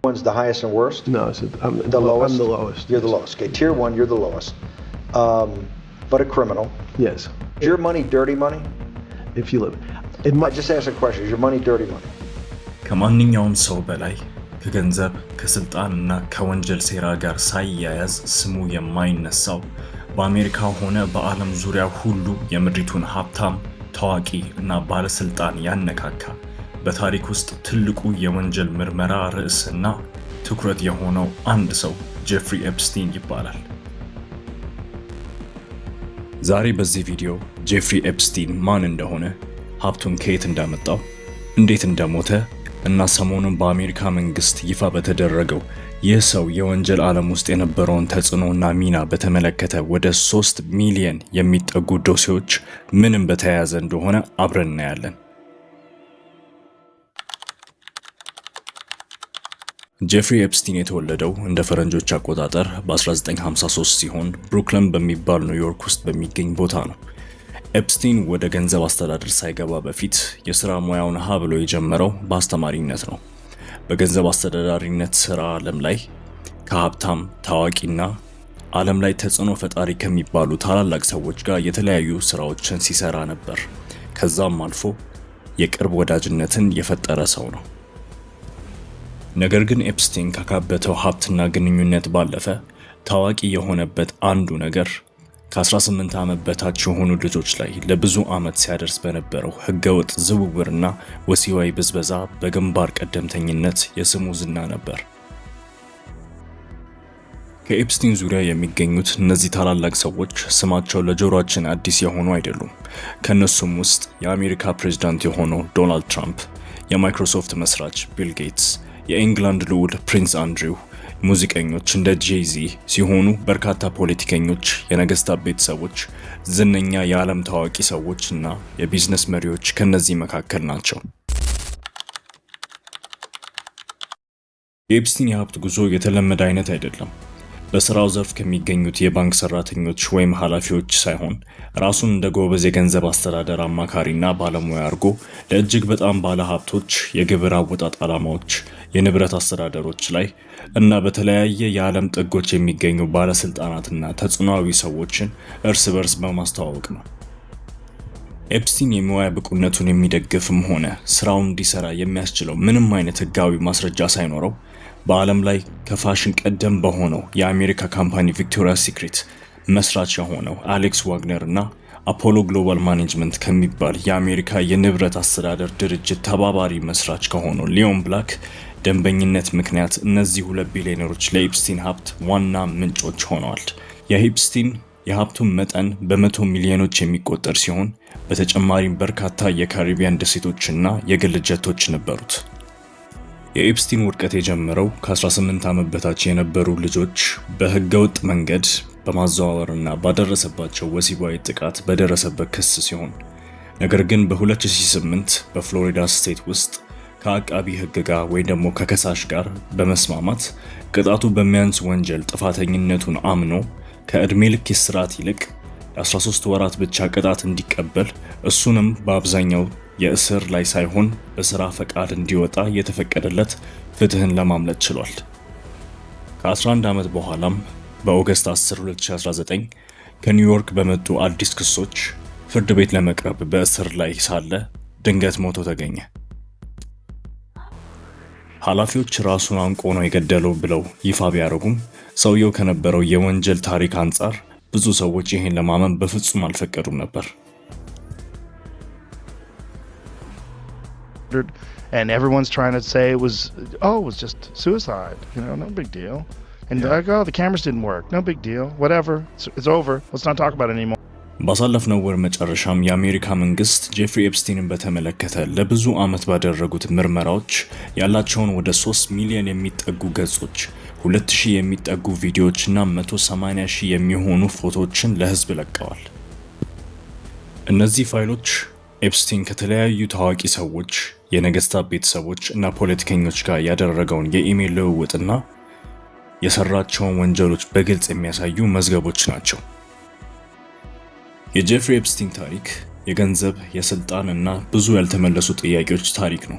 One's the highest and worst? No, I'm the lowest? I'm the lowest. You're the lowest. Okay, tier 1, you're the lowest. But a criminal. Yes. Is your money dirty money? If you live. I just asked a question. Is your money dirty money? ከማንኛውም ሰው በላይ ከገንዘብ ከስልጣንና ከወንጀል ሴራ ጋር ሳይያያዝ ስሙ የማይነሳው በአሜሪካ ሆነ በዓለም ዙሪያ ሁሉ የምድሪቱን ሀብታም ታዋቂ እና ባለስልጣን ያነካካ በታሪክ ውስጥ ትልቁ የወንጀል ምርመራ ርዕስና ትኩረት የሆነው አንድ ሰው ጄፍሪ ኤፕስቲን ይባላል። ዛሬ በዚህ ቪዲዮ ጄፍሪ ኤፕስቲን ማን እንደሆነ፣ ሀብቱን ከየት እንዳመጣው፣ እንዴት እንደሞተ እና ሰሞኑን በአሜሪካ መንግስት ይፋ በተደረገው ይህ ሰው የወንጀል ዓለም ውስጥ የነበረውን ተጽዕኖና ሚና በተመለከተ ወደ 3 ሚሊዮን የሚጠጉ ዶሴዎች ምንም በተያያዘ እንደሆነ አብረን እናያለን። ጄፍሪ ኤፕስቲን የተወለደው እንደ ፈረንጆች አቆጣጠር በ1953 ሲሆን ብሩክሊን በሚባል ኒውዮርክ ውስጥ በሚገኝ ቦታ ነው። ኤፕስቲን ወደ ገንዘብ አስተዳደር ሳይገባ በፊት የሥራ ሙያውን ብሎ የጀመረው በአስተማሪነት ነው። በገንዘብ አስተዳዳሪነት ሥራ ዓለም ላይ ከሀብታም ታዋቂና ዓለም ላይ ተጽዕኖ ፈጣሪ ከሚባሉ ታላላቅ ሰዎች ጋር የተለያዩ ሥራዎችን ሲሰራ ነበር። ከዛም አልፎ የቅርብ ወዳጅነትን የፈጠረ ሰው ነው። ነገር ግን ኤፕስቲን ካካበተው ሀብትና ግንኙነት ባለፈ ታዋቂ የሆነበት አንዱ ነገር ከ18 ዓመት በታች የሆኑ ልጆች ላይ ለብዙ ዓመት ሲያደርስ በነበረው ህገወጥ ዝውውርና ወሲባዊ ብዝበዛ በግንባር ቀደምተኝነት የስሙ ዝና ነበር። ከኤፕስቲን ዙሪያ የሚገኙት እነዚህ ታላላቅ ሰዎች ስማቸው ለጆሮአችን አዲስ የሆኑ አይደሉም። ከነሱም ውስጥ የአሜሪካ ፕሬዝዳንት የሆነው ዶናልድ ትራምፕ፣ የማይክሮሶፍት መስራች ቢል ጌትስ፣ የኢንግላንድ ልዑል ፕሪንስ አንድሪው፣ ሙዚቀኞች እንደ ጄዚ ሲሆኑ በርካታ ፖለቲከኞች፣ የነገስታት ቤተሰቦች፣ ዝነኛ የዓለም ታዋቂ ሰዎች እና የቢዝነስ መሪዎች ከነዚህ መካከል ናቸው። የኤፕስቲን የሀብት ጉዞ የተለመደ አይነት አይደለም። በስራው ዘርፍ ከሚገኙት የባንክ ሰራተኞች ወይም ኃላፊዎች ሳይሆን ራሱን እንደ ጎበዝ የገንዘብ አስተዳደር አማካሪና ባለሙያ አድርጎ ለእጅግ በጣም ባለ ሀብቶች የግብር አወጣጥ ዓላማዎች፣ የንብረት አስተዳደሮች ላይ እና በተለያየ የዓለም ጥጎች የሚገኙ ባለስልጣናትና ተጽዕኖአዊ ሰዎችን እርስ በርስ በማስተዋወቅ ነው። ኤፕስቲን የሙያ ብቁነቱን የሚደግፍም ሆነ ስራውን እንዲሰራ የሚያስችለው ምንም አይነት ህጋዊ ማስረጃ ሳይኖረው በዓለም ላይ ከፋሽን ቀደም በሆነው የአሜሪካ ካምፓኒ ቪክቶሪያስ ሲክሬት መስራች የሆነው አሌክስ ዋግነር እና አፖሎ ግሎባል ማኔጅመንት ከሚባል የአሜሪካ የንብረት አስተዳደር ድርጅት ተባባሪ መስራች ከሆነው ሊዮን ብላክ ደንበኝነት ምክንያት እነዚህ 2 ቢሊዮነሮች ለኤፕስቲን ሀብት ዋና ምንጮች ሆነዋል። የኤፕስቲን የሀብቱን መጠን በመቶ ሚሊዮኖች የሚቆጠር ሲሆን በተጨማሪም በርካታ የካሪቢያን ደሴቶችና የግል ጀቶች ነበሩት። የኤፕስቲን ውድቀት የጀመረው ከ18 ዓመት በታች የነበሩ ልጆች በህገወጥ መንገድ በማዘዋወርና ባደረሰባቸው ወሲባዊ ጥቃት በደረሰበት ክስ ሲሆን፣ ነገር ግን በ2008 በፍሎሪዳ ስቴት ውስጥ ከአቃቢ ህግ ጋር ወይም ደግሞ ከከሳሽ ጋር በመስማማት ቅጣቱ በሚያንስ ወንጀል ጥፋተኝነቱን አምኖ ከዕድሜ ልክ እስራት ይልቅ የ13 ወራት ብቻ ቅጣት እንዲቀበል፣ እሱንም በአብዛኛው የእስር ላይ ሳይሆን በስራ ፈቃድ እንዲወጣ የተፈቀደለት ፍትህን ለማምለጥ ችሏል። ከ11 ዓመት በኋላም በኦገስት 10 2019 ከኒውዮርክ በመጡ አዲስ ክሶች ፍርድ ቤት ለመቅረብ በእስር ላይ ሳለ ድንገት ሞቶ ተገኘ። ኃላፊዎች ራሱን አንቆ ነው የገደለው ብለው ይፋ ቢያደርጉም ሰውየው ከነበረው የወንጀል ታሪክ አንጻር ብዙ ሰዎች ይህን ለማመን በፍጹም አልፈቀዱም ነበር። And everyone's trying to say it was just suicide, no big deal. And they're like, the cameras didn't work, no big deal, whatever, it's over, let's not talk about it anymore. ባሳለፍነው ወር መጨረሻም የአሜሪካ መንግስት ጄፍሪ ኤፕስቲንን በተመለከተ ለብዙ ዓመት ባደረጉት ምርመራዎች ያላቸውን ወደ 3 ሚሊዮን የሚጠጉ ገጾች፣ 2000 የሚጠጉ ቪዲዮዎችና 180,000 የሚሆኑ ፎቶዎችን ለህዝብ ለቀዋል። እነዚህ ፋይሎች ኤፕስቲን ከተለያዩ ታዋቂ ሰዎች፣ የነገስታት ቤተሰቦች እና ፖለቲከኞች ጋር ያደረገውን የኢሜል ልውውጥና የሰራቸውን ወንጀሎች በግልጽ የሚያሳዩ መዝገቦች ናቸው። የጄፍሪ ኤፕስቲን ታሪክ የገንዘብ፣ የስልጣን እና ብዙ ያልተመለሱ ጥያቄዎች ታሪክ ነው።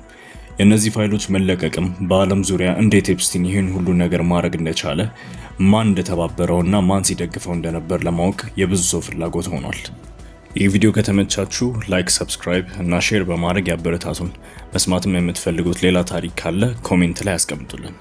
የእነዚህ ፋይሎች መለቀቅም በዓለም ዙሪያ እንዴት ኤፕስቲን ይህን ሁሉ ነገር ማድረግ እንደቻለ፣ ማን እንደተባበረውና ማን ሲደግፈው እንደነበር ለማወቅ የብዙ ሰው ፍላጎት ሆኗል። ይህ ቪዲዮ ከተመቻችሁ ላይክ፣ ሰብስክራይብ እና ሼር በማድረግ ያበረታቱን። መስማትም የምትፈልጉት ሌላ ታሪክ ካለ ኮሜንት ላይ አስቀምጡልን።